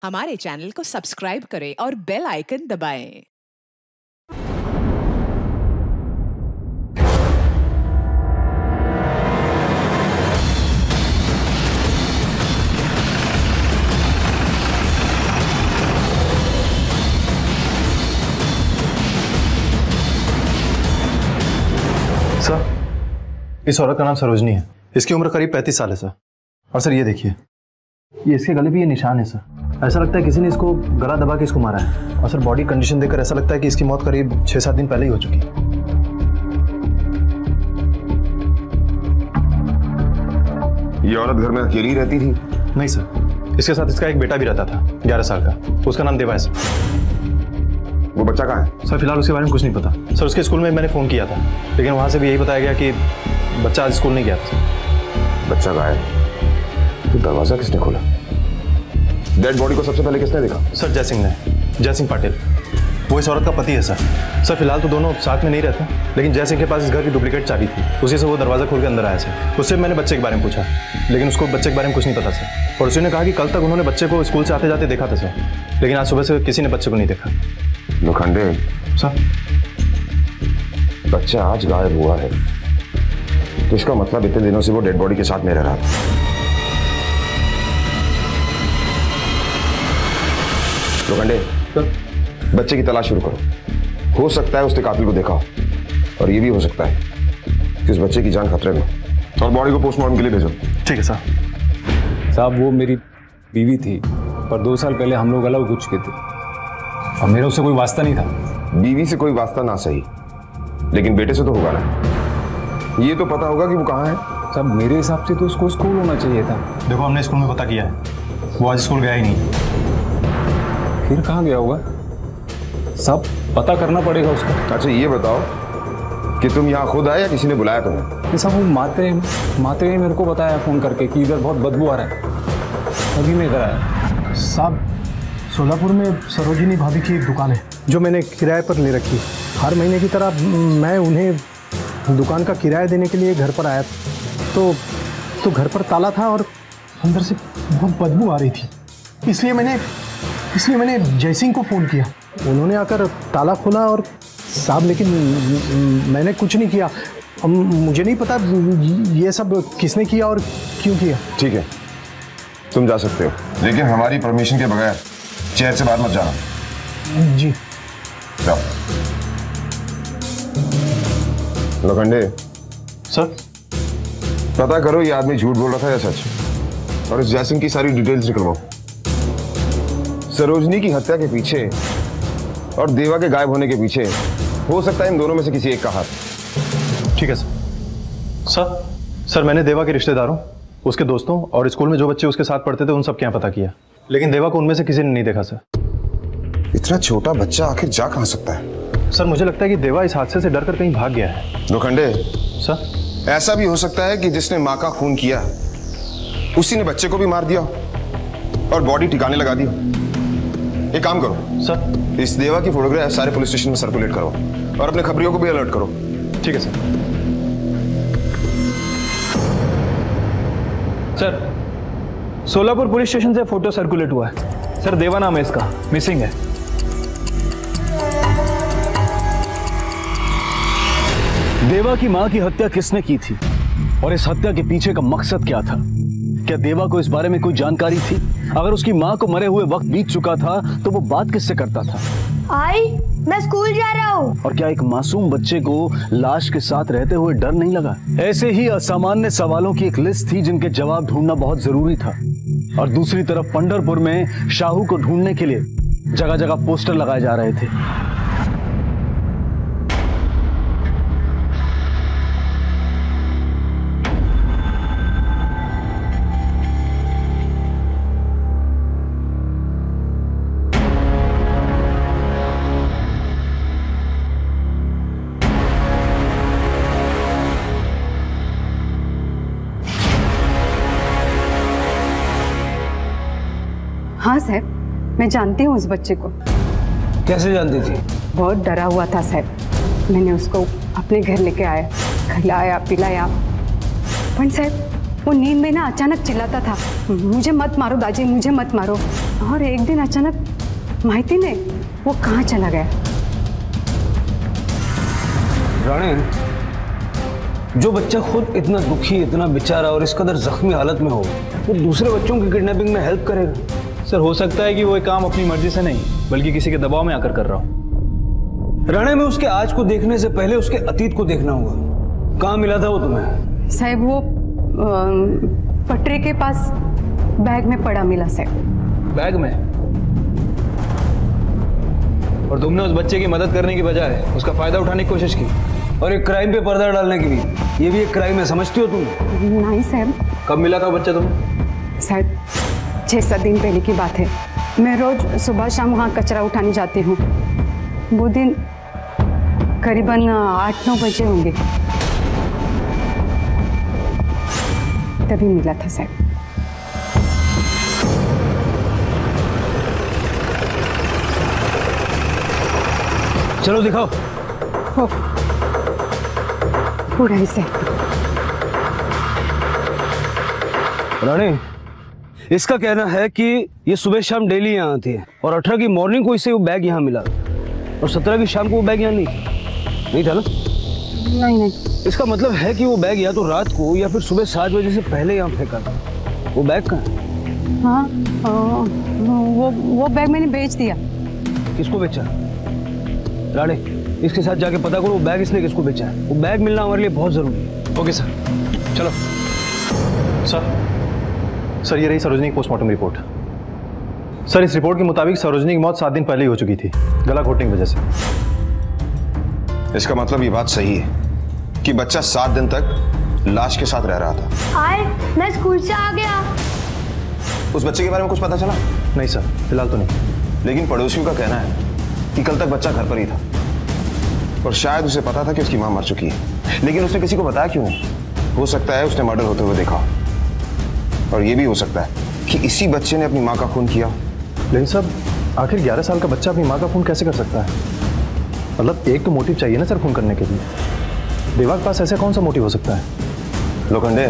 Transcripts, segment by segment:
हमारे चैनल को सब्सक्राइब करें और बेल आइकन दबाएं। सर, इस औरत का नाम सरोजनी है। इसकी उम्र करीब 35 साल है सर। और सर ये देखिए, ये इसके गले पे ये निशान है सर। ऐसा लगता है किसी ने इसको गला दबा के इसको मारा है। और सर बॉडी कंडीशन देखकर ऐसा लगता है कि इसकी मौत करीब 6-7 दिन पहले ही हो चुकी है। ये औरत घर में अकेली रहती थी? नहीं सर, इसके साथ इसका एक बेटा भी रहता था 11 साल का। उसका नाम देवा है सर। वो बच्चा कहाँ है? सर फिलहाल उसके बारे में कुछ नहीं पता सर। उसके स्कूल में मैंने फ़ोन किया था, लेकिन वहाँ से भी यही बताया गया कि बच्चा आज स्कूल नहीं गया था। बच्चा कहाँ है? तो दरवाजा किसने खोला? डेड बॉडी को सबसे पहले किसने देखा? सर जयसिंह ने, जयसिंह पाटिल। वो इस औरत का पति है सर। सर फिलहाल तो दोनों साथ में नहीं रहते, लेकिन जयसिंह के पास इस घर की डुप्लीकेट चाबी थी। उसी से वो दरवाजा खोल के अंदर आया सर। उससे मैंने बच्चे के बारे में पूछा, लेकिन उसको बच्चे के बारे में कुछ नहीं पता सर। और उसी ने कहा कि कल तक उन्होंने बच्चे को स्कूल से आते जाते देखा था सर, लेकिन आज सुबह से किसी ने बच्चे को नहीं देखा। लोखंडे सर, बच्चा आज गायब हुआ है, तो इसका मतलब इतने दिनों से वो डेड बॉडी के साथ में रह रहा था। लोखंडे, बच्चे की तलाश शुरू करो। हो सकता है उसने कातिल को देखा हो, और ये भी हो सकता है कि उस बच्चे की जान खतरे में। और बॉडी को पोस्टमार्टम के लिए भेजो। ठीक है सर। साहब वो मेरी बीवी थी, पर 2 साल पहले हम लोग अलग हो चुके थे और मेरा उससे कोई वास्ता नहीं था। बीवी से कोई वास्ता ना सही, लेकिन बेटे से तो होगा ना। ये तो पता होगा कि वो कहाँ है। साहब मेरे हिसाब से तो उसको स्कूल होना चाहिए था। देखो, हमने स्कूल में पता किया है, वो आज स्कूल गया ही नहीं। फिर कहाँ गया होगा? सब पता करना पड़ेगा उसका। अच्छा ये बताओ कि तुम यहाँ खुद आए या किसी ने बुलाया तुम्हें? साहब वो मात्रे ने मेरे को बताया फ़ोन करके कि इधर बहुत बदबू आ रहा है, तभी मैं इधर आया। साहब सोलापुर में सरोजिनी भाभी की एक दुकान है जो मैंने किराए पर ले रखी। हर महीने की तरह मैं उन्हें दुकान का किराया देने के लिए घर पर आया, तो घर पर ताला था और अंदर से बहुत बदबू आ रही थी। इसलिए मैंने जयसिंह को फ़ोन किया। उन्होंने आकर ताला खोला और साहब, लेकिन मैंने कुछ नहीं किया। अब मुझे नहीं पता ये सब किसने किया और क्यों किया। ठीक है, तुम जा सकते हो, लेकिन हमारी परमिशन के बगैर चेयर से बाहर मत जाना। जी। जाओ। लोखंडे सर, पता करो ये आदमी झूठ बोल रहा था या सच, और इस जयसिंह की सारी डिटेल्स निकलवाओ। सरोजनी की हत्या के पीछे और देवा के गायब होने के पीछे हो सकता है इन दोनों में से किसी एक का हाथ। ठीक है सर। सर मैंने देवा के रिश्तेदारों, उसके दोस्तों और स्कूल में जो बच्चे उसके साथ पढ़ते थे उन सब के यहाँ पता किया, लेकिन देवा को उनमें से किसी ने नहीं देखा सर। इतना छोटा बच्चा आखिर जा कहाँ सकता है? सर मुझे लगता है कि देवा इस हादसे से डरकर कहीं भाग गया है। लोखंडे सर, ऐसा भी हो सकता है कि जिसने माँ का खून किया उसी ने बच्चे को भी मार दिया और बॉडी ठिकाने लगा दी। एक काम करो सर, इस देवा की फोटोग्राफ सारे पुलिस स्टेशन में सर्कुलेट करो और अपने खबरियों को भी अलर्ट करो। ठीक है sir. Sir Solapur police station से फोटो सर्कुलेट हुआ है सर। देवा नाम है इसका, मिसिंग है। देवा की मां की हत्या किसने की थी और इस हत्या के पीछे का मकसद क्या था? क्या देवा को इस बारे में कोई जानकारी थी? अगर उसकी मां को मरे हुए वक्त बीत चुका था तो वो बात किससे करता था? आई, मैं स्कूल जा रहा हूँ। और क्या एक मासूम बच्चे को लाश के साथ रहते हुए डर नहीं लगा? ऐसे ही असामान्य सवालों की एक लिस्ट थी जिनके जवाब ढूंढना बहुत जरूरी था। और दूसरी तरफ पंढरपुर में शाहू को ढूंढने के लिए जगह जगह पोस्टर लगाए जा रहे थे। हाँ साहब, मैं जानती हूँ उस बच्चे को। कैसे जानती थी? बहुत डरा हुआ था साहब। मैंने उसको अपने घर लेके आया, खिलाया पिलाया। पण साहब वो नींद में ना अचानक चिल्लाता था, मुझे मत मारो दादी, मुझे मत मारो। और एक दिन अचानक माहिती ने वो कहाँ चला गया। राणे, जो बच्चा खुद इतना दुखी, इतना बेचारा और इस कदर जख्मी हालत में हो, वो दूसरे बच्चों की किडनैपिंग में हेल्प करेगा? सर हो सकता है कि वो ये काम अपनी मर्जी से नहीं बल्कि किसी के दबाव में आकर कर रहा हो। राणे, में उसके आज को देखने से पहले उसके अतीत को देखना होगा। कहाँ मिला था वो तुम्हें? साहब वो पटरे के पास बैग में पड़ा मिला साहब। बैग में? और तुमने उस बच्चे की मदद करने की बजाय उसका फायदा उठाने की कोशिश की और एक क्राइम पे पर्दा डालने की भी। ये भी एक क्राइम है, समझती हो तुम? नहीं साहब। कब मिला था बच्चा तुम्हें? शायद 6-7 दिन पहले की बात है। मैं रोज सुबह शाम वहाँ कचरा उठाने जाती हूँ। वो दिन करीबन 8-9 बजे होंगे, तभी मिला था साहब। चलो दिखाओ। हो पूरा ही से। राणे, इसका कहना है कि ये सुबह शाम डेली यहाँ आती है और 18 की मॉर्निंग को इसे वो बैग यहाँ मिला और 17 की शाम को वो बैग यहाँ नहीं था ना? नहीं। इसका मतलब है कि वो बैग या तो रात को या फिर सुबह 7 बजे से पहले यहाँ फेंका था। वो बैग कहाँ है? हाँ, वो बैग मैंने बेच दिया। किसको बेचा? राणे, इसके साथ जाके पता करो वो बैग इसने किसको बेचा है। वो बैग मिलना हमारे लिए बहुत जरूरी है। ओके सर, चलो। सर ये रही सरोजनी की पोस्टमार्टम रिपोर्ट। सर इस रिपोर्ट के मुताबिक सरोजनी की मौत 7 दिन पहले ही हो चुकी थी, गला घोटने की वजह से। इसका मतलब ये बात सही है कि बच्चा 7 दिन तक लाश के साथ रह रहा था। हाय, मैं स्कूल से आ गया। उस बच्चे के बारे में कुछ पता चला? नहीं सर, फिलहाल तो नहीं। लेकिन पड़ोसियों का कहना है कि कल तक बच्चा घर पर ही था और शायद उसे पता था कि उसकी मां मर चुकी है, लेकिन उसने किसी को बताया क्यों नहीं? हो सकता है उसने मर्डर होते हुए देखा, और यह भी हो सकता है कि इसी बच्चे ने अपनी मां का खून किया। लेकिन सर आखिर 11 साल का बच्चा अपनी मां का खून कैसे कर सकता है? मतलब एक तो मोटिव चाहिए ना सर खून करने के लिए। देवा के पास ऐसा कौन सा मोटिव हो सकता है? लोखंडे,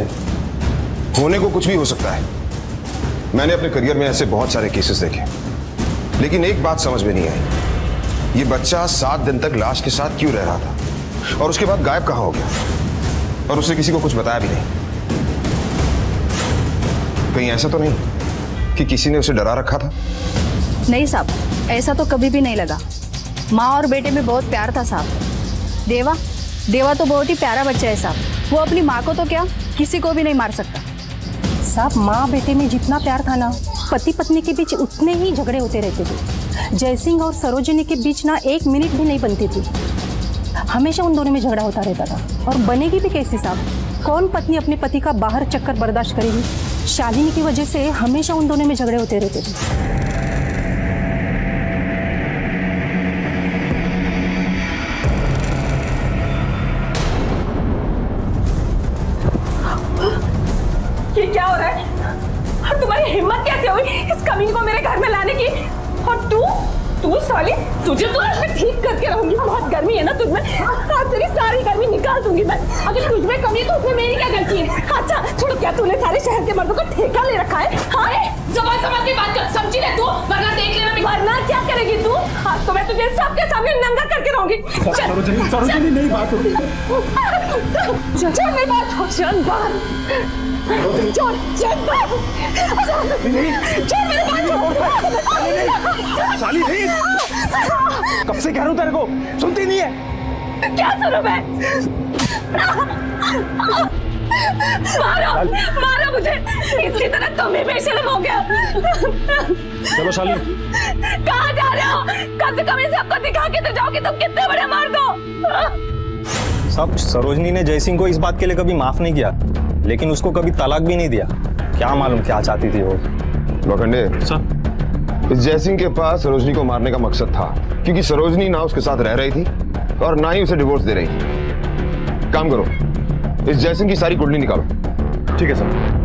होने को कुछ भी हो सकता है। मैंने अपने करियर में ऐसे बहुत सारे केसेस देखे, लेकिन एक बात समझ में नहीं आई, ये बच्चा 7 दिन तक लाश के साथ क्यों रह रहा था और उसके बाद गायब कहां हो गया, और उसने किसी को कुछ बताया भी नहीं। कहीं ऐसा तो नहीं कि किसी ने उसे डरा रखा था? नहीं साहब, ऐसा तो कभी भी नहीं लगा। माँ और बेटे में बहुत प्यार था साहब। देवा तो बहुत ही प्यारा बच्चा है साहब। वो अपनी माँ को तो क्या, किसी को भी नहीं मार सकता साहब। माँ बेटे में जितना प्यार था ना, पति पत्नी के बीच उतने ही झगड़े होते रहते थे। जयसिंह और सरोजिनी के बीच ना 1 मिनट भी नहीं बनती थी। हमेशा उन दोनों में झगड़ा होता रहता था। और बनेगी भी कैसे साहब? कौन पत्नी अपने पति का बाहर चक्कर बर्दाश्त करेगी? शालिनी की वजह से हमेशा उन दोनों में झगड़े होते रहते थे। ये क्या हो रहा है? और तुम्हारी हिम्मत कैसे हुई इस कमीन को मेरे घर में लाने की? और तू साली, तुझे तो मैं ठीक करके रहूंगी। बहुत गर्मी है ना तुझमें, आज तेरी सारी गर्मी निकाल दूंगी मैं। अगर तुझमें कमी है तो उसमें मेरी क्या गलती है? अच्छा छोड़, क्या तूने सारे शहर के मर्दों का ठेका ले रखा है? हाँ, जबान संभाल के बात कर, समझी ले तू, वरना देख लेना। वरना क्या करेगी तू? आज तो मैं तुझे सबके सामने नंगा करके रहूंगी। सरोजिनी नहीं बात होती। चल मेरी बात हो, चल बाहर, चल बाहर, चल मेरी बात हो। साली नहीं, कब से कह रहा हूं तेरे को, सुनती नहीं है? क्या सुनूं मैं? मारो मुझे, इसकी तरह तुम ही बेशर्म हो गया। चलो शाली। कहाँ जा रहे हो? कम से कम सबको दिखा के तो जाओ कि तुम कितने बड़े मर्द हो। सब सरोजनी ने जयसिंह को इस बात के लिए कभी माफ नहीं किया, लेकिन उसको कभी तलाक भी नहीं दिया। क्या मालूम क्या चाहती थी वो। लोखंडे सर, इस जयसिंह के पास सरोजनी को मारने का मकसद था, क्योंकि सरोजनी ना उसके साथ रह रही थी और ना ही उसे डिवोर्स दे रही थी। काम करो, इस जयसिंह की सारी कुंडली निकालो। ठीक है सर।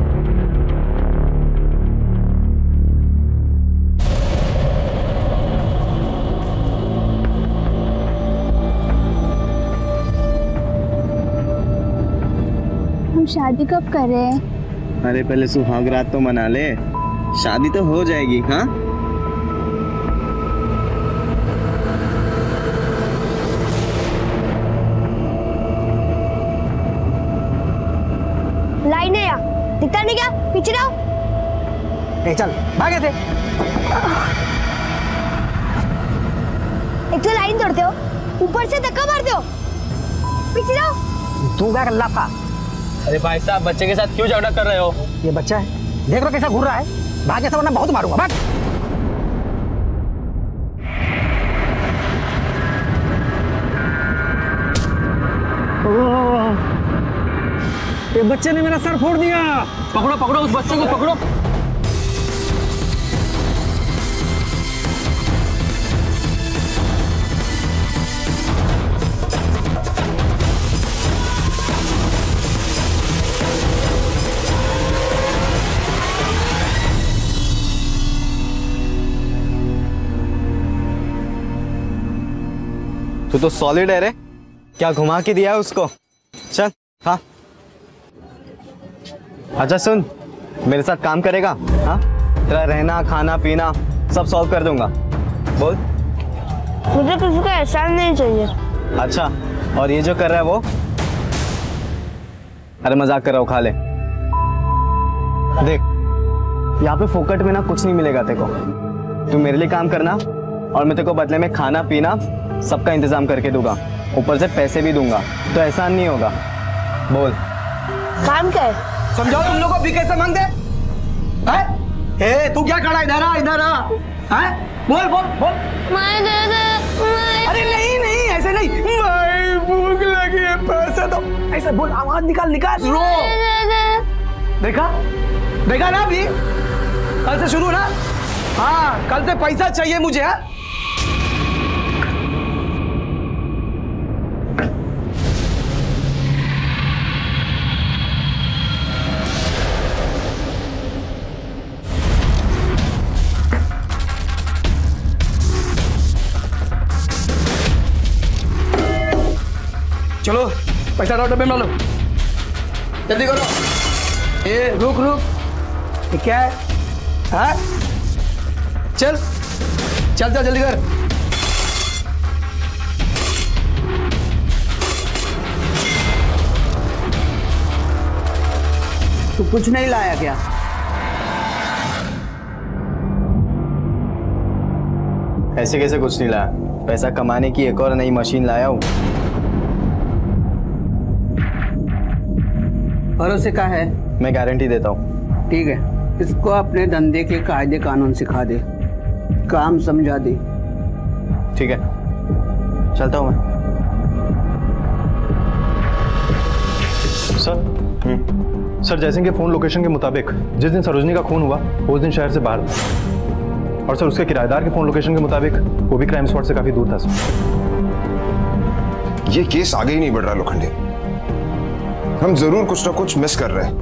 हम शादी कब कर रहे हैं? अरे पहले सुहाग रात तो मना ले, शादी तो हो जाएगी। हाँ लाइन है यार, दिखता नहीं क्या? पीछे रहो। ए चल भागे थे। एक तो लाइन तोड़ते हो, ऊपर से धक्का मारते हो। पीछे रहो। तू क्या कर लाफा? अरे भाई साहब, बच्चे के साथ क्यों झगड़ा कर रहे हो? ये बच्चा है, देख रहा कैसा घूर रहा है। भाग ऐसा वरना बहुत मारूंगा। भाग। ये बच्चे ने मेरा सर फोड़ दिया। पकड़ो पकड़ो उस बच्चे को, पकड़ो। तू तो सॉलिड है रे, क्या घुमा के दिया उसको। चल। हाँ अच्छा सुन, मेरे साथ काम करेगा? हाँ, तेरा रहना खाना पीना सब सॉल्व कर दूंगा। बोल। मुझे किसी का एहसान नहीं चाहिए। अच्छा, और ये जो कर रहा है वो? अरे मजाक कर रहा हूँ, खा ले। देख यहाँ पे फोकट में ना कुछ नहीं मिलेगा तेरे को। तू मेरे लिए काम करना और मैं तेरे को बदले में खाना पीना सबका इंतजाम करके दूंगा, ऊपर से पैसे भी दूंगा, तो एहसान नहीं होगा। बोल। काम क्या है? समझाओ तुम लोगों को भी कैसे मांगते हैं? तू क्या खड़ा इधर आ, इधर आ। हैं? बोल बोल बोल। अरे नहीं नहीं ऐसे नहीं। भूख लगी है, पैसे दो। ऐसे बोल, आवाज निकाल निकाल। रो। देखा देखा ना अभी, कल से शुरू ना। हाँ कल से पैसा चाहिए मुझे। हाँ चलो पैसा डालो, डब्बे में डालो, जल्दी करो। ए रुक रुक, ये क्या है? हाँ चल चल चल जल्दी कर। तू कुछ नहीं लाया क्या? ऐसे कैसे कुछ नहीं लाया? पैसा कमाने की एक और नई मशीन लाया हूँ। भरोसे का है? मैं गारंटी देता हूँ। ठीक है, इसको अपने धंधे के कायदे कानून सिखा दे, काम समझा दे। ठीक है, चलता हूँ मैं। सर जयसिंह के फोन लोकेशन के मुताबिक जिस दिन सरोजनी का खून हुआ उस दिन शहर से बाहर था, और सर उसके किराएदार के फोन लोकेशन के मुताबिक वो भी क्राइम स्पॉट से काफी दूर था सर। ये केस आगे ही नहीं बढ़ रहा लोखंडे। हम जरूर कुछ ना कुछ मिस कर रहे हैं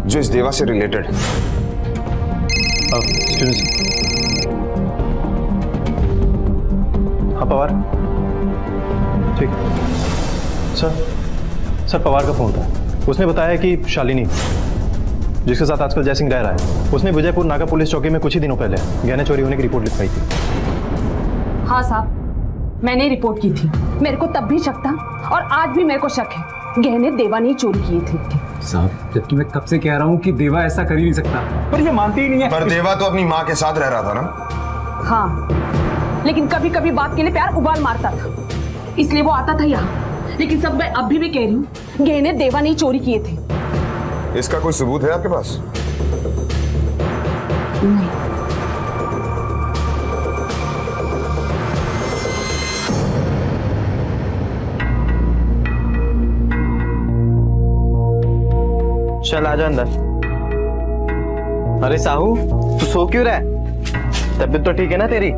जो इस देवा से रिलेटेड है। हाँ पवार, ठीक। सर पवार का फोन था। उसने बताया कि शालिनी, जिसके साथ आजकल जयसिंह रह रहा है, उसने विजयपुर नाका पुलिस चौकी में कुछ ही दिनों पहले गहने चोरी होने की रिपोर्ट लिखवाई थी। हाँ साहब, मैंने रिपोर्ट की थी। मेरे को तब भी शक था और आज भी मेरे को शक है, गहने देवा ने चोरी किए थे। साहब जबकि मैं कब से कह रहा हूँ कि देवा ऐसा कर ही नहीं सकता, पर ये मानती ही नहीं है। पर देवा तो अपनी माँ के साथ रह रहा था ना। हाँ, लेकिन कभी कभी बात के लिए प्यार उबाल मारता था, इसलिए वो आता था यहाँ। लेकिन सब मैं अभी भी कह रही हूँ, गहने देवा ने चोरी किए थे। इसका कोई सबूत है आपके पास? नहीं। चल आजा अंदर। अरे साहू, तू सो क्यों रहा है? तबीयत तो ठीक है ना तेरी?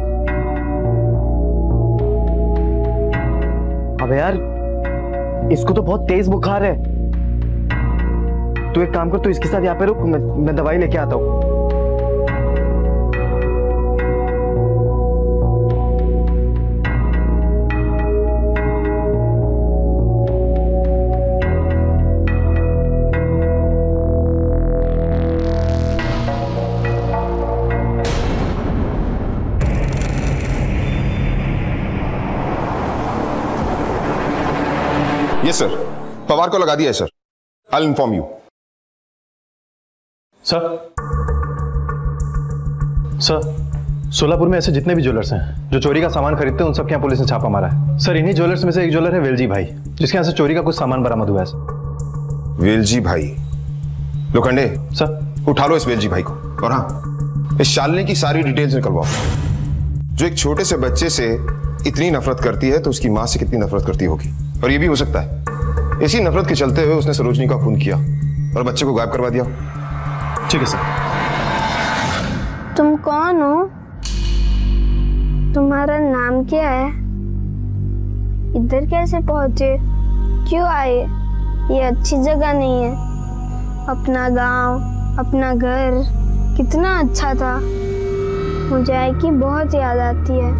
अबे यार, इसको तो बहुत तेज बुखार है। तू एक काम कर, तू इसके साथ यहाँ पे रुक, मैं दवाई लेके आता हूँ। यस सर, पवार को लगा दिया है sir. I will inform you. Sir Solapur में ऐसे जितने भी ज्वेलर्स हैं जो चोरी का सामान खरीदते हैं, उन सब के यहाँ पुलिस ने छापा मारा है सर। इन्हीं ज्वेलर्स में से एक ज्वेलर है वेलजी भाई, जिसके यहाँ से चोरी का कुछ सामान बरामद हुआ है सर। वेलजी भाई? लोखंडे सर, उठा लो इस वेलजी भाई को, और हाँ, इस शालिनी की सारी डिटेल्स निकलवाओ। जो एक छोटे से बच्चे से इतनी नफरत करती है तो उसकी माँ से कितनी नफरत करती होगी। और ये भी हो सकता है इसी नफरत के चलते हुए उसने सरोजनी का खून किया और बच्चे को गायब करवा दिया। ठीक है सर। तुम कौन हो? तुम्हारा नाम क्या है? इधर कैसे पहुंचे? क्यों आए? ये अच्छी जगह नहीं है। अपना गांव, अपना घर कितना अच्छा था। मुझे आई की बहुत याद आती है।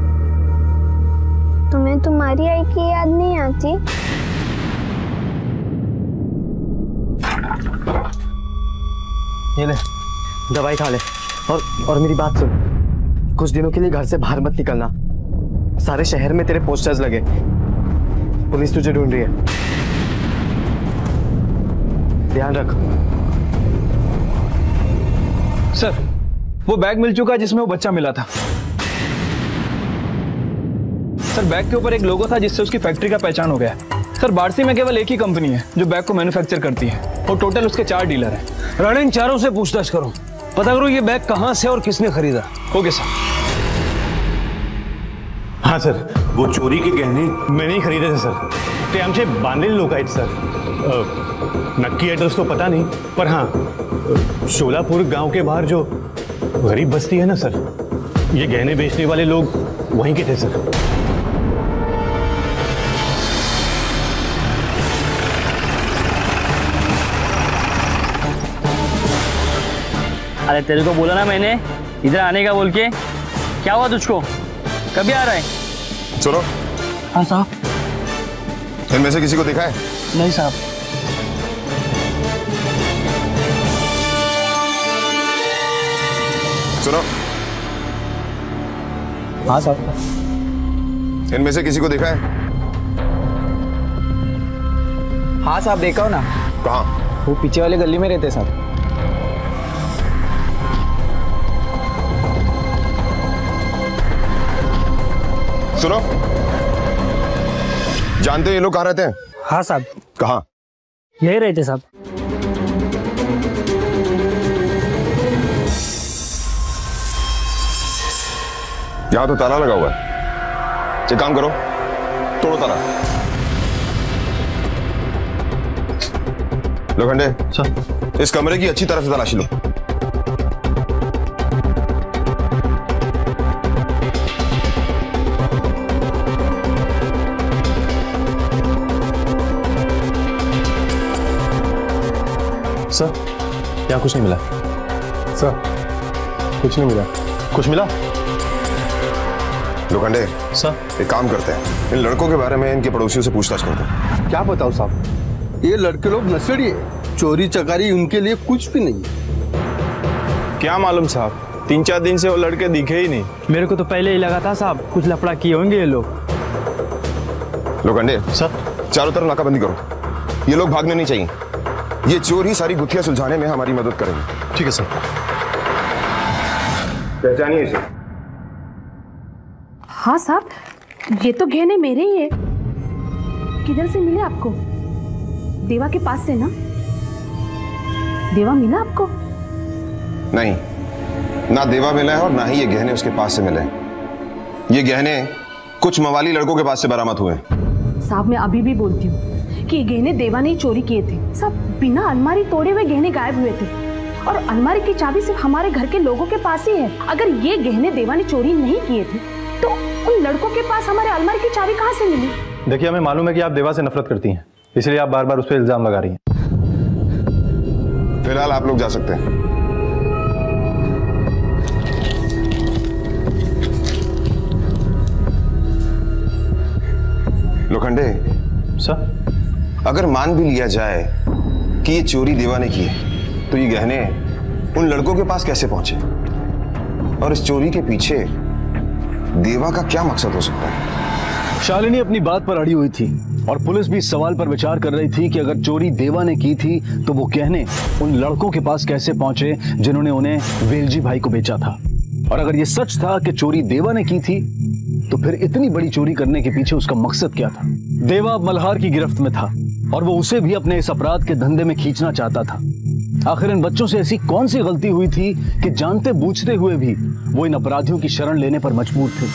तुम्हें तुम्हारी आई की याद नहीं आती? ये ले, दवाई खा ले। और मेरी बात सुन, कुछ दिनों के लिए घर से बाहर मत निकलना। सारे शहर में तेरे पोस्टर्स लगे, पुलिस तुझे ढूंढ रही है। ध्यान रख। सर, वो बैग मिल चुका है जिसमें वो बच्चा मिला था। सर, बैग के ऊपर एक लोगो था जिससे उसकी फैक्ट्री का पहचान हो गया। सर, बारसी में केवल एक ही कंपनी है जो बैग को मैन्युफैक्चर करती है और टोटल उसके 4 डीलर हैं। राणा, इन चारों से पूछताछ करो, पता करो ये बैग कहां से और किसने खरीदा। Okay sir. हाँ सर, वो चोरी के गहने मैंने ही खरीदे थे सर। ते आमचे बांधलेले लोक आहेत सर। नक्की एड्रेस तो पता नहीं, पर हाँ, शोलापुर गांव के बाहर जो गरीब बस्ती है ना सर, ये गहने बेचने वाले लोग वहीं के थे सर। अरे तेरे को बोला ना मैंने इधर आने का बोल के, क्या हुआ तुझको? कभी आ रहा है? सुनो। हाँ साहब। इनमें से किसी को देखा है? नहीं साहब। सुनो। हाँ साहब। इनमें से किसी को देखा है? हाँ साहब, देखा हो ना। कहाँ? वो पीछे वाले गली में रहते साहब। सुनो, जानते हो ये लोग कहाँ रहते हैं? हाँ साहब। कहाँ? यही रहते साहब। यहाँ तो ताला लगा हुआ है। एक काम करो, तोड़ो ताला। लोखंडे सर, इस कमरे की अच्छी तरह से तलाशी लो। सर, यहाँ कुछ नहीं मिला। सर, कुछ नहीं मिला। कुछ मिला? लोखंडे सर, एक काम करते हैं, इन लड़कों के बारे में इनके पड़ोसियों से पूछताछ करते हैं। क्या बताओ साहब, ये लड़के लोग नशेड़ी है। चोरी चकारी उनके लिए कुछ भी नहीं है। क्या मालूम साहब, 3-4 दिन से वो लड़के दिखे ही नहीं। मेरे को तो पहले ही लगा था साहब कुछ लफड़ा किए होंगे ये लोग। लोखंडे सर, चारों तरफ नाकाबंदी करो। ये लोग भागने नहीं चाहिए। ये चोर ही सारी गुत्थियां सुलझाने में हमारी मदद करेंगे। ठीक है सर। पहचानिए इसे। हाँ साहब, ये तो गहने मेरे ही है। किधर से मिले आपको? देवा के पास से ना? देवा मिला आपको? नहीं, ना देवा मिला है और ना ही ये गहने उसके पास से मिले। ये गहने कुछ मवाली लड़कों के पास से बरामद हुए। साहब, मैं अभी भी बोलती हूँ कि ये गहने देवा ने ही चोरी किए थे। सब बिना अलमारी तोड़े हुए गहने गायब हुए थे और अलमारी की चाबी सिर्फ हमारे घर के लोगों के पास ही है। अगर ये गहने देवा ने चोरी नहीं किए थे तो उन लड़कों के पास हमारे अलमारी की चाबी कहाँ से मिली? देखिए, हमें मालूम है कि आप देवा से नफरत करती हैं, इसलिए आप बार बार उस पर इल्जाम लगा रही हैं। फिलहाल आप लोग जा सकते हैं। लोखंडे सर, अगर मान भी लिया जाए कि ये चोरी देवा ने की है, तो ये गहने उन लड़कों के पास कैसे पहुंचे? और इस चोरी के पीछे देवा का क्या मकसद हो सकता है? शालिनी अपनी बात पर अड़ी हुई थी और पुलिस भी इस सवाल पर विचार कर रही थी कि अगर चोरी देवा ने की थी तो वो कहने उन लड़कों के पास कैसे पहुंचे जिन्होंने उन्हें वेलजी भाई को बेचा था। और अगर ये सच था कि चोरी देवा ने की थी तो फिर इतनी बड़ी चोरी करने के पीछे उसका मकसद क्या था? देवा अब मल्हार की गिरफ्त में था और वो उसे भी अपने इस अपराध के धंधे में खींचना चाहता था। आखिर इन बच्चों से ऐसी कौन सी गलती हुई थी कि जानते बूझते हुए भी वो इन अपराधियों की शरण लेने पर मजबूर थे?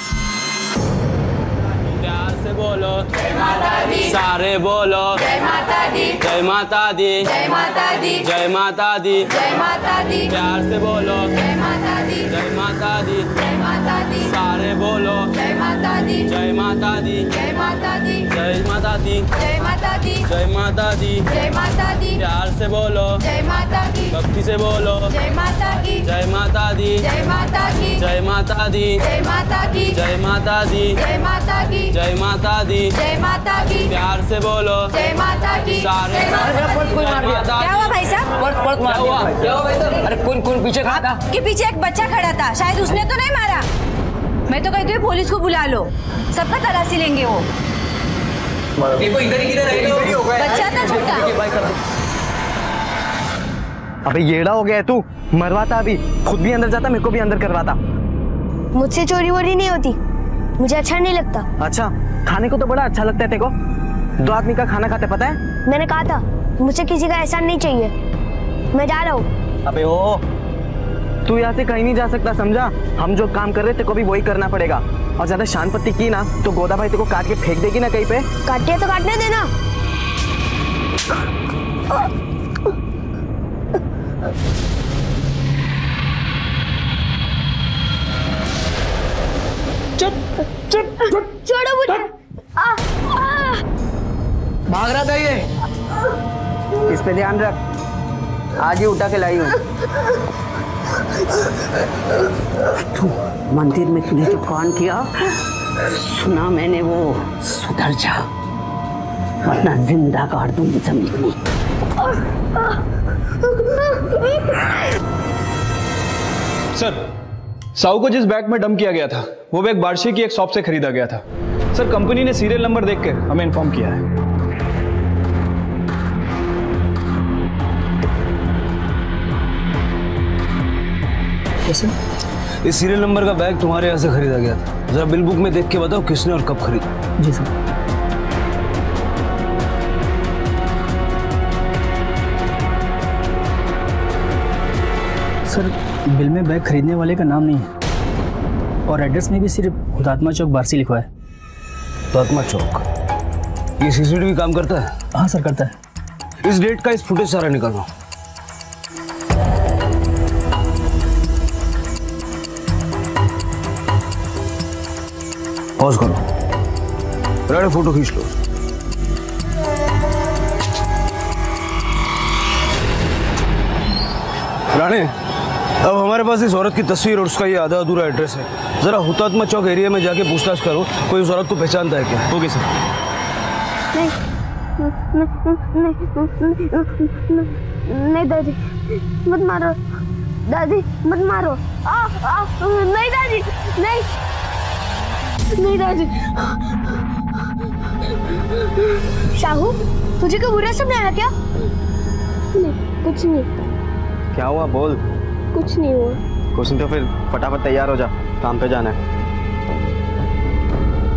बोलो जय माता दी, सारे बोलो जय माता दी, जय माता दी, जय माता दी, जय माता दी, जय माता दी, प्यार से बोलो जय माता दी, जय माता दी, जय माता दी, सारे बोलो जय माता दी, जय माता दी, जय माता दी, जय माता दी, जय माता दी, जय माता दी, जय माता दी, प्यार से बोलो जय माता दी, भक्ति से बोलो जय माता की, जय माता दी, जय माता की, जय माता दी, जय माता की, जय माता दी, जय माता की, जय माता दी, जय माता की, प्यार से बोलो जय माता की, सारे कोई मार दिया। क्या हुआ भाई साहब? मार दिया। क्या हुआ भाई साहब? अरे कौन पीछे खड़ा था? आपके पीछे एक बच्चा खड़ा था, शायद उसने तो नहीं मारा। मैं तो कहती हूँ पुलिस को बुला लो, सबका तलाशी लेंगे वो। देखो इधर ही किधर रहेगा? बच्चा था छोटा। अबे येड़ा हो गया है तू, मरवाता अभी, खुद भी अंदर जाता, मेरे को भी अंदर करवाता। मुझसे चोरी वोरी नहीं होती, मुझे अच्छा नहीं लगता। अच्छा, खाने को तो बड़ा अच्छा लगता है तेरे को। 2 आदमी का खाना खाते, पता है? मैंने कहा था मुझे किसी का एहसान नहीं चाहिए, मैं जा रहा हूँ। अबे ओ, तू यहाँ से कहीं नहीं जा सकता, समझा? हम जो काम कर रहे थे को भी वही करना पड़ेगा। और ज्यादा शान पत्ती की ना तो गोदा भाई तेरे को काट के फेंक देगी ना कहीं पे। काटे तो काटने देना। छोड़ो मुझे। भाग रहा था ये। इस पे ध्यान रख, आज ही उठा के लाई हूँ। तू मंदिर में तूने जो कांड किया सुना मैंने, वो सुधर जा वरना जिंदा काट दूंगी जमीन में। सर, साहू को जिस बैग में डंप किया गया था वो बैग बार्शी की एक शॉप से खरीदा गया था। सर, कंपनी ने सीरियल नंबर देखकर हमें इन्फॉर्म किया है। कैसे? इस सीरियल नंबर का बैग तुम्हारे यहाँ से खरीदा गया था। जरा बिल बुक में देख के बताओ किसने और कब खरीदा। जी सर। सर, बिल में बैग खरीदने वाले का नाम नहीं है और एड्रेस में भी सिर्फ हुतात्मा चौक बार्सी लिखा है। हुतात्मा चौक? ये सीसीटीवी काम करता है? हाँ सर, करता है। इस डेट का इस फुटेज सारा निकालो। पॉज करो, राणे फोटो खींच लो। राणे, अब हमारे पास इस औरत की तस्वीर और उसका ये आधा अधूरा एड्रेस है। जरा हुतात्मा चौक एरिया में जाके पूछताछ करो, कोई उस औरत को पहचानता है क्या? Okay sir. नहीं दादी, मत मारो दादी, मत मारो। नहीं दादी, नहीं नहीं दादी। शाहू, तुझे कोई बुरा सपना आया क्या? नहीं, कुछ नहीं। क्या हुआ, बोल। कुछ नहीं हुआ। कुछ नहीं तो फिर फटाफट तैयार हो जा, काम पे जाना है।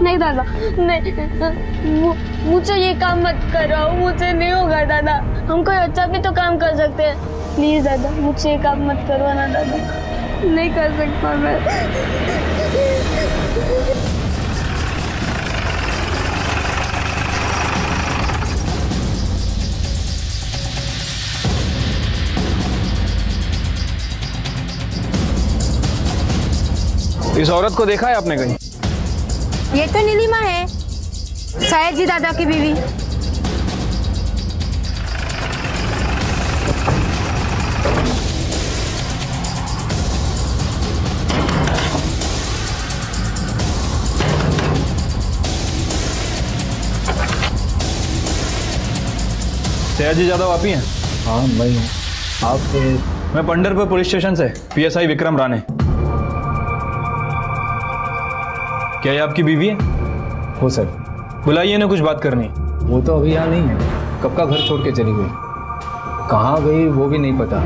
नहीं दादा, नहीं, मुझे ये काम मत कराओ, मुझे नहीं होगा दादा। हम कोई अच्छा भी तो काम कर सकते हैं। प्लीज दादा, मुझे ये काम मत करवाना दादा, नहीं कर सकता मैं। इस औरत को देखा है आपने कहीं? ये तो नीलिमा है, शायद जी दादा की बीवी। सयाजी यादव आप ही हैं? हाँ मैं हूँ। आप? मैं पंढरपुर पुलिस स्टेशन से पीएसआई विक्रम राणे। क्या ये आपकी बीवी है? हो सर, बुलाइए ना, कुछ बात करनी। वो तो अभी यहाँ नहीं है, कब का घर छोड़ के चली गई, कहाँ गई वो भी नहीं पता।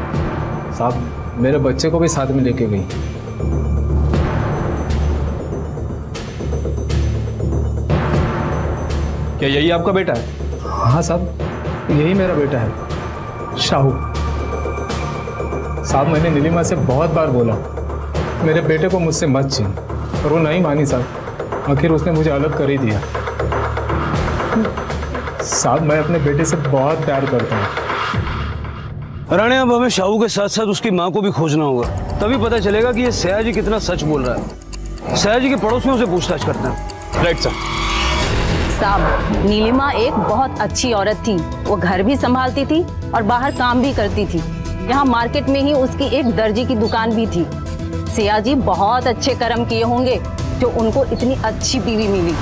साहब मेरे बच्चे को भी साथ में लेके गई। क्या यही आपका बेटा है? हाँ साहब, यही मेरा बेटा है, शाहू। साहब मैंने नीलिमा से बहुत बार बोला मेरे बेटे को मुझसे मत छीन, और वो नहीं मानी साहब। आखिर उसने मुझे अलग कर ही दिया। साहब मैं अपने बेटे से बहुत प्यार करता हूँ। राणे, अब हमें शाहू के साथ साथ उसकी माँ को भी खोजना होगा, तभी पता चलेगा कि ये सयाजी कितना सच बोल रहा है। सयाजी के पड़ोसियों से पूछताछ करते हैं। Right sir. साहब, नीलिमा एक बहुत अच्छी औरत थी। वो घर भी संभालती थी और बाहर काम भी करती थी। यहाँ मार्केट में ही उसकी एक दर्जी की दुकान भी थी। सयाजी बहुत अच्छे कर्म किए होंगे जो उनको इतनी अच्छी बीवी मिली।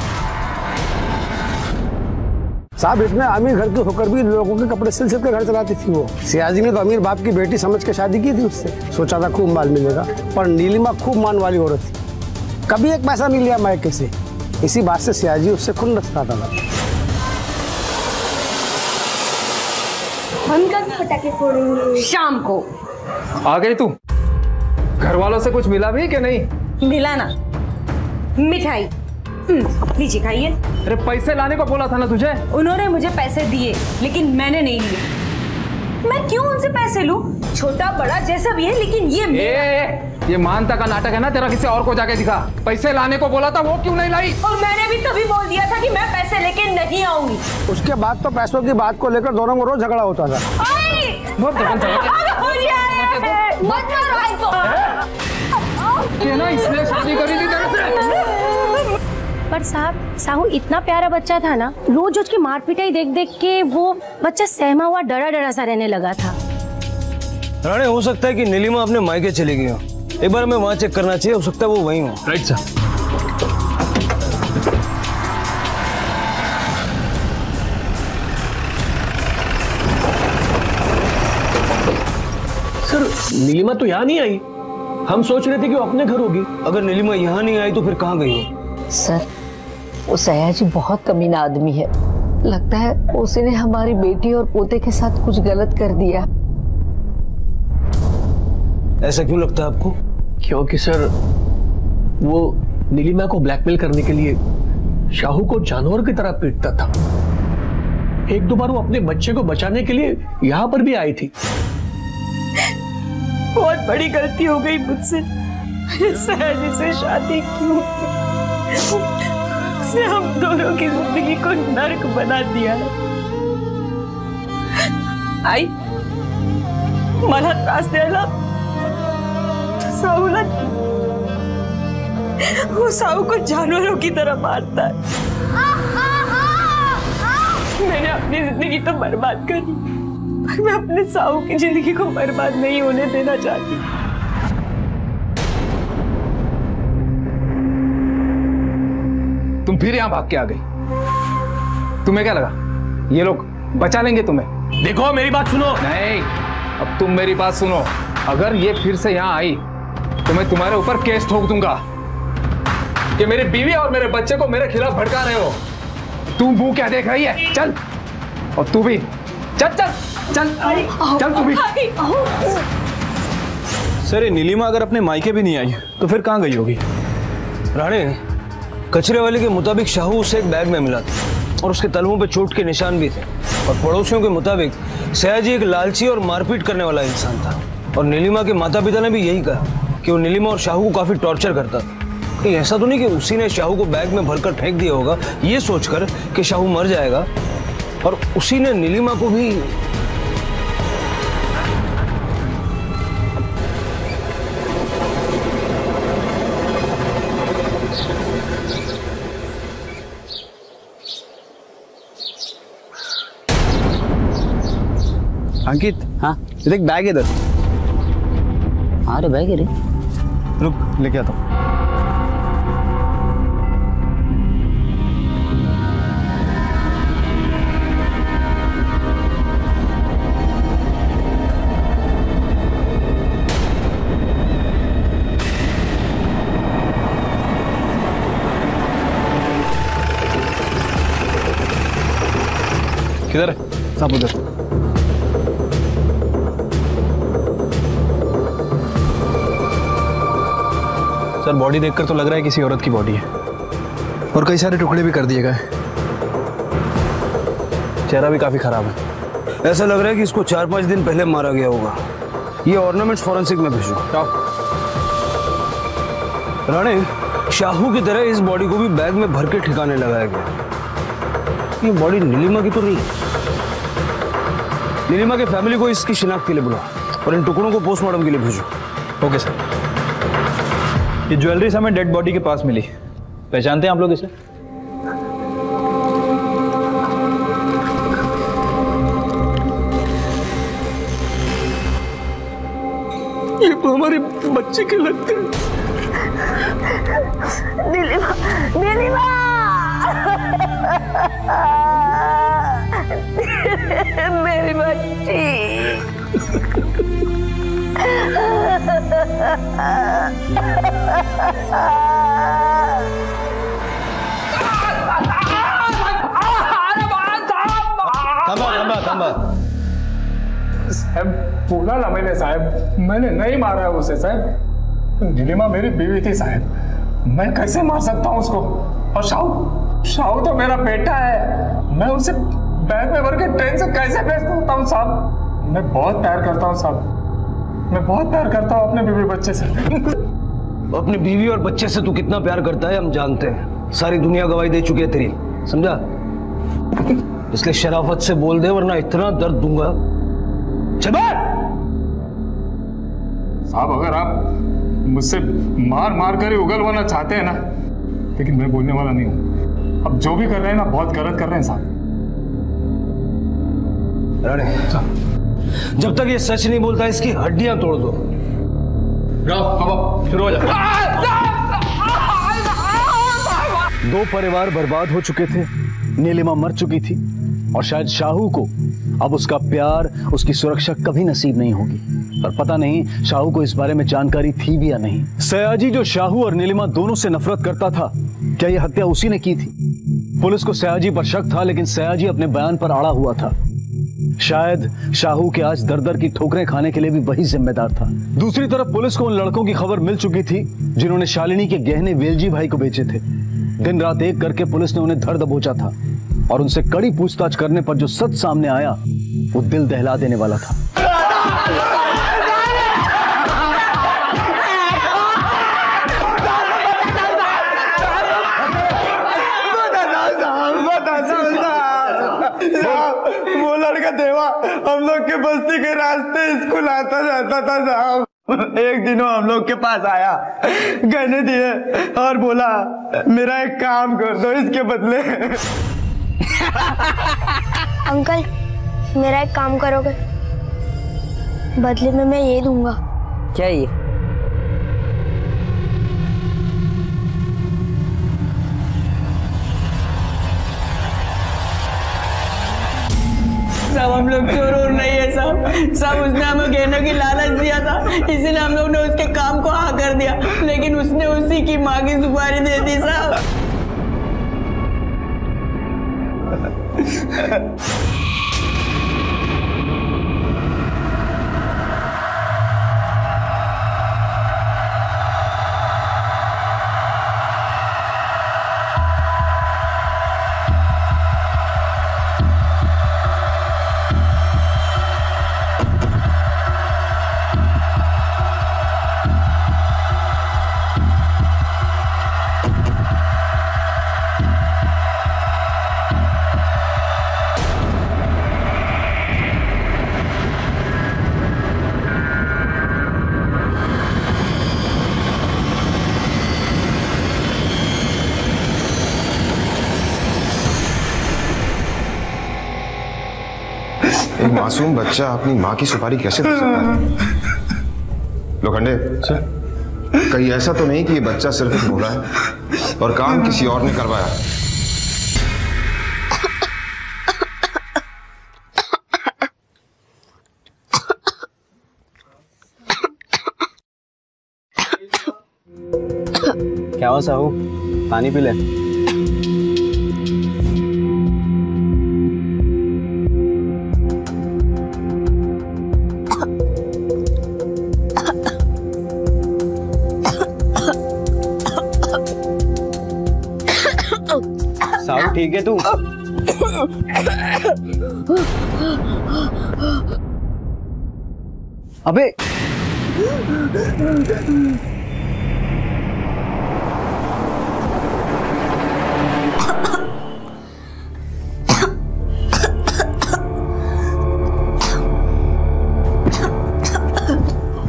साहब इतने अमीर घर के होकर भी लोगों के कपड़े सिल के घर चलाती थी वो। सयाजी ने तो अमीर बाप की बेटी समझ के शादी की थी उससे, सोचा था खूब माल मिलेगा, पर नीलिमा खूब मान वाली औरत थी, कभी एक पैसा नहीं लिया मायके से। इसी बात से सयाजी उससे खुद रखता था। हम कब पटाखे फोड़ेंगे? शाम को। आ गई तू? घर वालों से कुछ मिला भी कि नहीं? मिला ना, मिठाई लीजिए खाइए। अरे पैसे लाने को बोला था ना तुझे। उन्होंने मुझे पैसे दिए लेकिन मैंने नहीं लिए। मैं क्यों उनसे पैसे लूं? छोटा बड़ा जैसा भी है, लेकिन ये ये मानता का नाटक है ना तेरा, किसी और को जाके दिखा। पैसे लाने को बोला था, वो क्यों नहीं लाई? और मैंने भी तभी बोल दिया था कि मैं पैसे लेके नहीं आऊंगी। उसके बाद तो पैसों की बात को लेकर दोनों को रोज झगड़ा होता था। इसने शादी करी थी तेरे से। पर साहब, साहू इतना प्यारा बच्चा था ना, रोज उसकी मार पिटाई देख देख के वो बच्चा सहमा हुआ डरा डरा सा रहने लगा था। राणे, हो सकता है कि नीलिमा अपने मायके चली गई हो। एक बार हमें वहां चेक करना चाहिए, हो सकता है वो वहीं हो। Right sir. सर नीलिमा तो यहाँ नहीं आई, हम सोच रहे थे कि वो अपने घर होगी। अगर नीलिमा यहाँ नहीं आई तो फिर कहाँ गई हो? सर, वो सयाजी बहुत कमीना आदमी है। लगता है उसने हमारी बेटी और पोते के साथ कुछ गलत कर दिया। ऐसा क्यों लगता है आपको? क्योंकि सर वो नीलिमा को ब्लैकमेल करने के लिए शाहू को जानवर की तरह पीटता था। एक दो बार वो अपने बच्चे को बचाने के लिए यहाँ पर भी आई थी। बहुत बड़ी गलती हो गई मुझसे, सयाजी से शादी की। उसने हम दोनों की जिंदगी को नर्क बना दिया। आई मला त्रास द्यायला साहूला, वो साहू को जानवरों की तरह मारता है। मैंने अपनी जिंदगी तो बर्बाद करी, पर मैं अपने साहू की जिंदगी को बर्बाद नहीं होने देना चाहती। तुम फिर यहाँ भाग के आ गई। तुम्हें क्या लगा ये लोग बचा लेंगे तुम्हें? देखो मेरी बात सुनो। नहीं, अब तुम मेरी बात सुनो। अगर ये फिर से यहाँ आई तो मैं तुम्हारे ऊपर केस ठोक दूंगा कि मेरी बीवी और मेरे बच्चे को मेरे खिलाफ भड़का रहे हो। तू मुंह क्या देख रही है? चल, और तू भी चल चल चल चल तू भी। सर ये नीलिमा अगर अपने मायके भी नहीं आई तो फिर कहाँ गई होगी? राणे, कचरे वाले के मुताबिक शाहू उसे एक बैग में मिला था और उसके तलवों पे चोट के निशान भी थे। और पड़ोसियों के मुताबिक सयाजी एक लालची और मारपीट करने वाला इंसान था। और नीलिमा के माता पिता ने भी यही कहा कि वो नीलिमा और शाहू को काफी टॉर्चर करता था। कहीं ऐसा तो नहीं कि उसी ने शाहू को बैग में भरकर फेंक दिया होगा ये सोचकर कि शाहू मर जाएगा, और उसी ने नीलिमा को भी। अंकित, हाँ देख बैग इधर। अरे बैग रे, रुक लेके आता हूँ। किधर है? सब उधर। सर बॉडी देखकर तो लग रहा है किसी औरत की बॉडी है, और कई सारे टुकड़े भी कर दिए गए। चेहरा भी काफी खराब है। ऐसा लग रहा है कि इसको 4-5 दिन पहले मारा गया होगा। ये ऑर्नामेंट्स फॉरेंसिक में भेजो। राणे, शाहू की तरह इस बॉडी को भी बैग में भर के ठिकाने लगाया गया। ये बॉडी नीलिमा की तो नहीं है। नीलिमा के फैमिली को इसकी शिनाख्त के लिए बुलाओ और इन टुकड़ों को पोस्टमार्टम के लिए भेजो। Okay sir. ये ज्वेलरी हमें डेड बॉडी के पास मिली। पहचानते हैं आप लोग इसे? ये तो हमारे बच्चे के लगते हैं। नीलिमा, नीलिमा, मेरी बच्ची। साहब बोला ना मैंने, साहब मैंने नहीं मारा है उसे। साहब नीलिमा मेरी बीवी थी साहब, मैं कैसे मार सकता हूँ उसको? और शाहू तो मेरा बेटा है, मैं उसे बैग में भर के ट्रेन से कैसे भेज सकता हूँ साहब? मैं बहुत प्यार करता हूँ साहब, मैं बहुत प्यार करता हूँ अपने बीवी बच्चे से। अपनी बीवी और बच्चे से तू कितना प्यार करता है हम जानते हैं। सारी दुनिया गवाही दे चुकी है तेरी, समझा? इसलिए शराफत से बोल दे, वरना इतना दर्द दूंगा। चल साहब अगर आप मुझसे मार मार कर ही उगलवाना चाहते हैं ना, लेकिन मैं बोलने वाला नहीं हूं। अब जो भी कर रहे हैं ना, बहुत गलत कर रहे हैं साहब। जब तक ये सच नहीं बोलता इसकी हड्डियां तोड़ दो। शुरू हो जाए। दो परिवार बर्बाद हो चुके थे, नीलिमा मर चुकी थी, और शायद शाहू को अब उसका प्यार, उसकी सुरक्षा कभी नसीब नहीं होगी। पर पता नहीं शाहू को इस बारे में जानकारी थी भी या नहीं। सयाजी जो शाहू और नीलिमा दोनों से नफरत करता था, क्या यह हत्या उसी ने की थी? पुलिस को सयाजी पर शक था, लेकिन सयाजी अपने बयान पर अड़ा हुआ था। शायद शाहू के आज दर दर की ठोकरें खाने के लिए भी वही जिम्मेदार था। दूसरी तरफ पुलिस को उन लड़कों की खबर मिल चुकी थी जिन्होंने शालिनी के गहने वेलजी भाई को बेचे थे। दिन रात एक करके पुलिस ने उन्हें धर दबोचा था, और उनसे कड़ी पूछताछ करने पर जो सच सामने आया वो दिल दहला देने वाला था। वो लड़का देवा हम लोग के बस्ती के रास्ते स्कूल आता जाता था साहब। एक दिन हम लोग के पास आया, गहने दिए और बोला मेरा एक काम कर दो इसके बदले। अंकल मेरा एक काम करोगे? बदले में मैं ये दूंगा। क्या ये? सब हम लोग चोर और नहीं है सब उसने हमें गहनों की लालच दिया था, इसीलिए हम लोग ने उसके काम को हाँ कर दिया, लेकिन उसने उसी की माँ की सुपारी दे दी साहब। एक मासूम बच्चा अपनी माँ की सुपारी कैसे दे सकता है? लोखंडे, कहीं ऐसा तो नहीं कि ये बच्चा सिर्फ एक भोला है और काम किसी और ने करवाया? क्या हुआ साहू, पानी पी ले। साहू ठीक है तू? अबे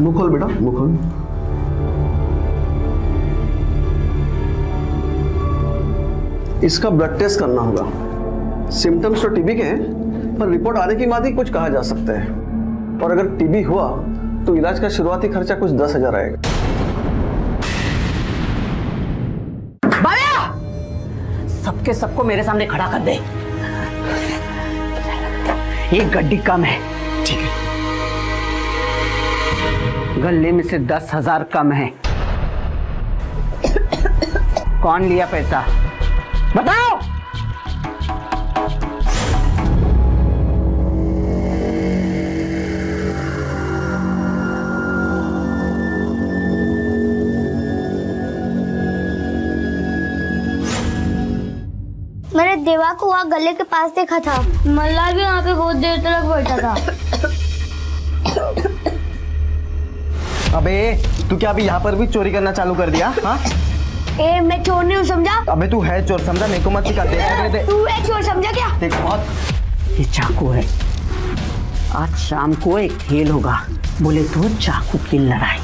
मुंह खोल बेटा, मुंह खोल। इसका ब्लड टेस्ट करना होगा। सिम्टम्स तो टीबी के हैं, पर रिपोर्ट आने के बाद ही कुछ कहा जा सकता है। और अगर टीबी हुआ तो इलाज का शुरुआती खर्चा कुछ 10,000 आएगा। बाया! सबके सबको मेरे सामने खड़ा कर दे। ये गड्डी कम है। ठीक है। गले में से 10,000 कम है। कौन लिया पैसा? बताओ। मैंने देवा को वहाँ गले के पास देखा था। मल्लार भी वहाँ पे बहुत देर तक बैठा था। अबे तू क्या अभी यहाँ पर भी चोरी करना चालू कर दिया? हाँ? ए, मैं चोर नहीं हूँ, समझा? अबे तू है चोर, समझा? मेरे को मत सिखा। दे। तू है चोर, समझा क्या? देख बहुत। ये चाकू है। आज शाम को एक खेल होगा, बोले तो चाकू की लड़ाई,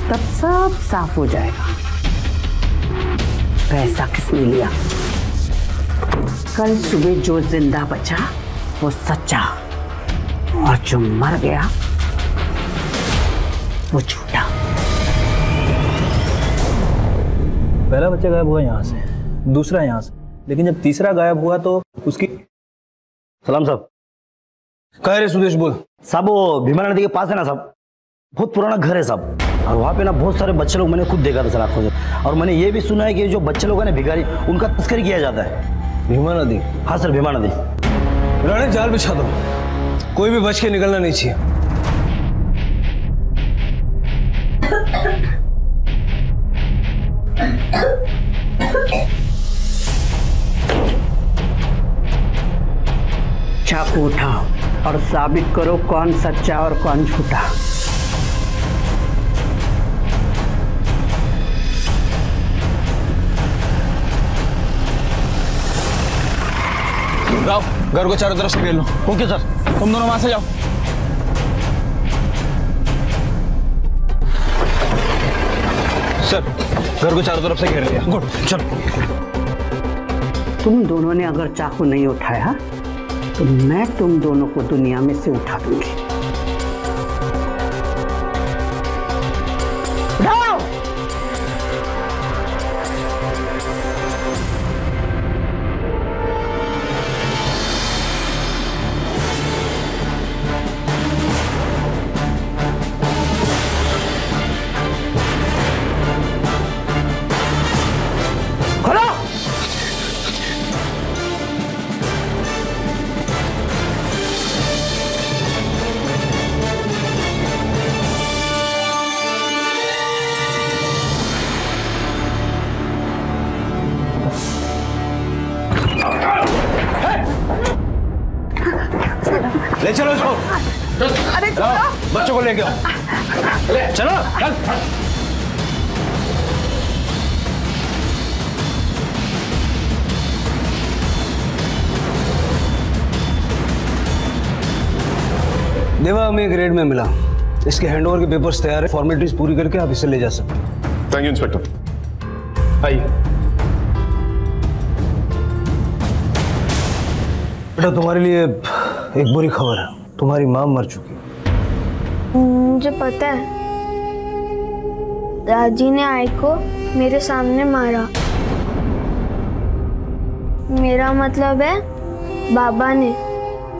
तब सब साफ हो जाएगा। पैसा किसने लिया? कल सुबह जो जिंदा बचा वो सच्चा, और जो मर गया वो झूठा। पहला बच्चा गायब हुआ यहाँ से, दूसरा यहाँ से, लेकिन जब तीसरा गायब हुआ तो उसकी। सलाम साहब। कह रहे सुदेश बोल। साहब वो भीमा नदी के पास है ना साहब, बहुत पुराना घर है साहब, और वहाँ पे ना बहुत सारे बच्चे लोग मैंने खुद देखा था सर आंखों से। और मैंने ये भी सुना है कि जो बच्चे लोग हैं ना भिखारी, उनका तस्करी किया जाता है। भीमा नदी? हाँ सर, भीमा नदी। राणे जाल बिछा दो, कोई भी बच के निकलना नहीं चाहिए। चाकू उठाओ और साबित करो कौन सच्चा और कौन झूठा। राव, घर को चारों तरफ से घेर लो। Okay sir. तुम दोनों वहां से जाओ। सर, घर को चारों तरफ से घेर लिया। गुड, चलो। तुम दोनों ने अगर चाकू नहीं उठाया तो मैं तुम दोनों को दुनिया में से उठा दूंगी। उठाओ! ले चलो इसको। अरे बच्चों को लेके आओ। चलो चल। देवा, हमें एक रेड में मिला। इसके हैंडओवर के पेपर्स तैयार है, फॉर्मेलिटीज पूरी करके आप इसे ले जा सकते हैं। Thank you inspector. आइए। बेटा, तुम्हारे लिए एक बुरी खबर है, तुम्हारी माँ मर चुकी है। मुझे पता है, राजी ने आई को मेरे सामने मारा। मेरा मतलब है बाबा ने,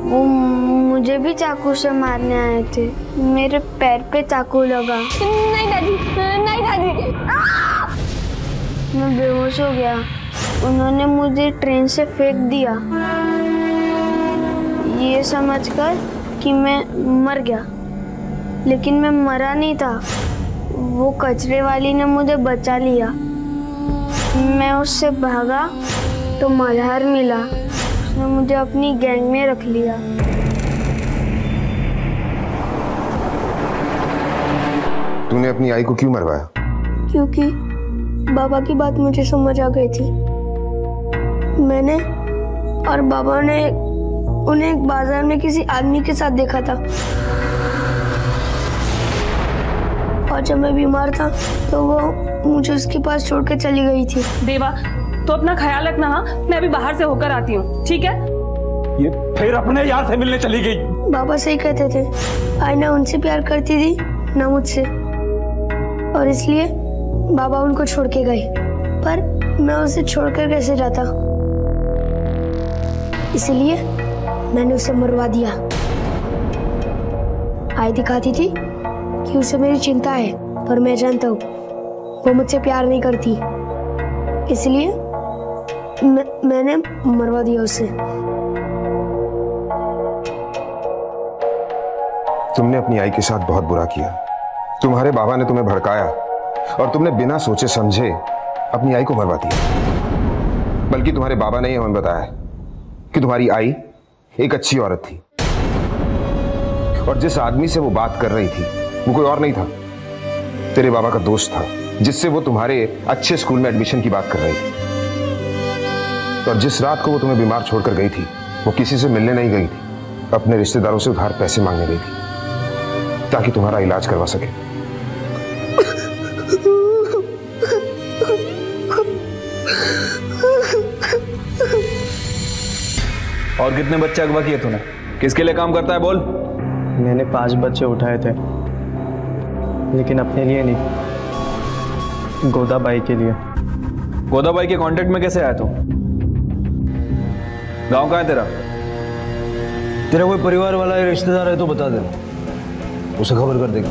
वो मुझे भी चाकू से मारने आए थे। मेरे पैर पे चाकू लगा। नहीं दादी, नहीं दादी। मैं बेहोश हो गया। उन्होंने मुझे ट्रेन से फेंक दिया, ये समझकर कि मैं मर गया, लेकिन मैं मरा नहीं था। वो कचरे वाली ने मुझे बचा लिया। मैं उससे भागा तो मल्हार मिला, उसने मुझे अपनी गैंग में रख लिया। तूने अपनी आई को क्यों मरवाया? क्योंकि बाबा की बात मुझे समझ आ गई थी। मैंने और बाबा ने उन्हें एक बाजार में किसी आदमी के साथ देखा था, और जब मैं बीमार था तो वो मुझे उसके पास छोड़ के चली गई थी। देवा, तो अपना ख्याल रखना। हाँ, मैं अभी बाहर से होकर आती हूँ, ठीक है? ये फिर अपने यार से मिलने चली गई। बाबा सही कहते थे, आई ना उनसे प्यार करती थी ना मुझसे, और इसलिए बाबा उनको छोड़ के गए। पर मैं उसे छोड़कर कैसे जाता, इसलिए मैंने उसे मरवा दिया। आई दिखाती थी कि उसे मेरी चिंता है, पर मैं जानता हूँ वो मुझसे प्यार नहीं करती, इसलिए मैंने मरवा दिया उसे। तुमने अपनी आई के साथ बहुत बुरा किया। तुम्हारे बाबा ने तुम्हें भड़काया और तुमने बिना सोचे समझे अपनी आई को मरवा दिया। बल्कि तुम्हारे बाबा ने हमें बताया कि तुम्हारी आई एक अच्छी औरत थी, और जिस आदमी से वो बात कर रही थी वो कोई और नहीं था, तेरे बाबा का दोस्त था, जिससे वो तुम्हारे अच्छे स्कूल में एडमिशन की बात कर रही थी। और जिस रात को वो तुम्हें बीमार छोड़कर गई थी, वो किसी से मिलने नहीं गई थी, अपने रिश्तेदारों से उधार पैसे मांगने गई थी ताकि तुम्हारा इलाज करवा सके। और कितने बच्चे अगवा किए तूने? किसके लिए काम करता है बोल? मैंने 5 बच्चे उठाए थे, लेकिन अपने लिए नहीं, गोदाबाई के लिए। गोदाबाई के कांटेक्ट में कैसे आया तू? गांव कहाँ है तेरा? तेरा कोई परिवार वाला या रिश्तेदार है तो बता दे, उसे खबर कर देगा।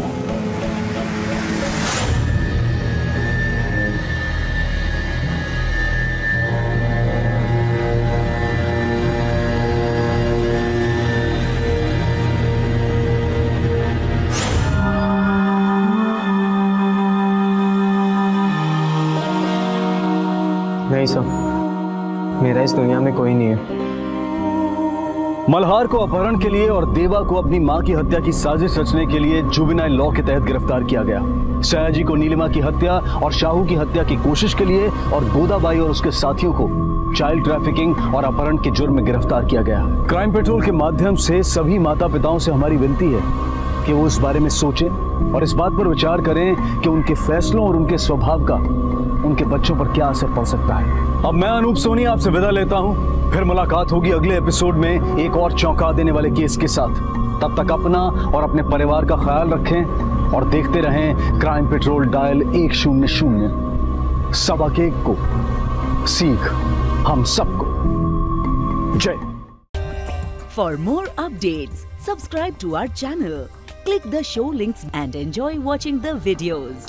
नहीं सर, मेरा इस दुनिया में कोई नहीं है। मल्हार को अपहरण के लिए और देवा को अपनी मां की हत्या की साजिश रचने के लिए जुवेनाइल लॉ के तहत गिरफ्तार किया गया। सयाजी को नीलिमा की हत्या और शाहू की हत्या की कोशिश के लिए और गोदाबाई और उसके साथियों को चाइल्ड ट्रैफिकिंग और अपहरण के जुर्म में गिरफ्तार किया गया। क्राइम पेट्रोल के माध्यम से सभी माता पिताओं से हमारी विनती है कि वो इस बारे में सोचें और इस बात पर विचार करें कि उनके फैसलों और उनके स्वभाव का उनके बच्चों पर क्या असर पड़ सकता है। अब मैं अनूप सोनी आपसे विदा लेता हूं। फिर मुलाकात होगी अगले एपिसोड में एक और चौंका देने वाले केस के साथ। तब तक अपना और अपने परिवार का ख्याल रखें और देखते रहें क्राइम पेट्रोल डायल 100। सबक एक को सीख हम सबको। जय। For more updates subscribe to our channel, click the show links and enjoy watching the videos.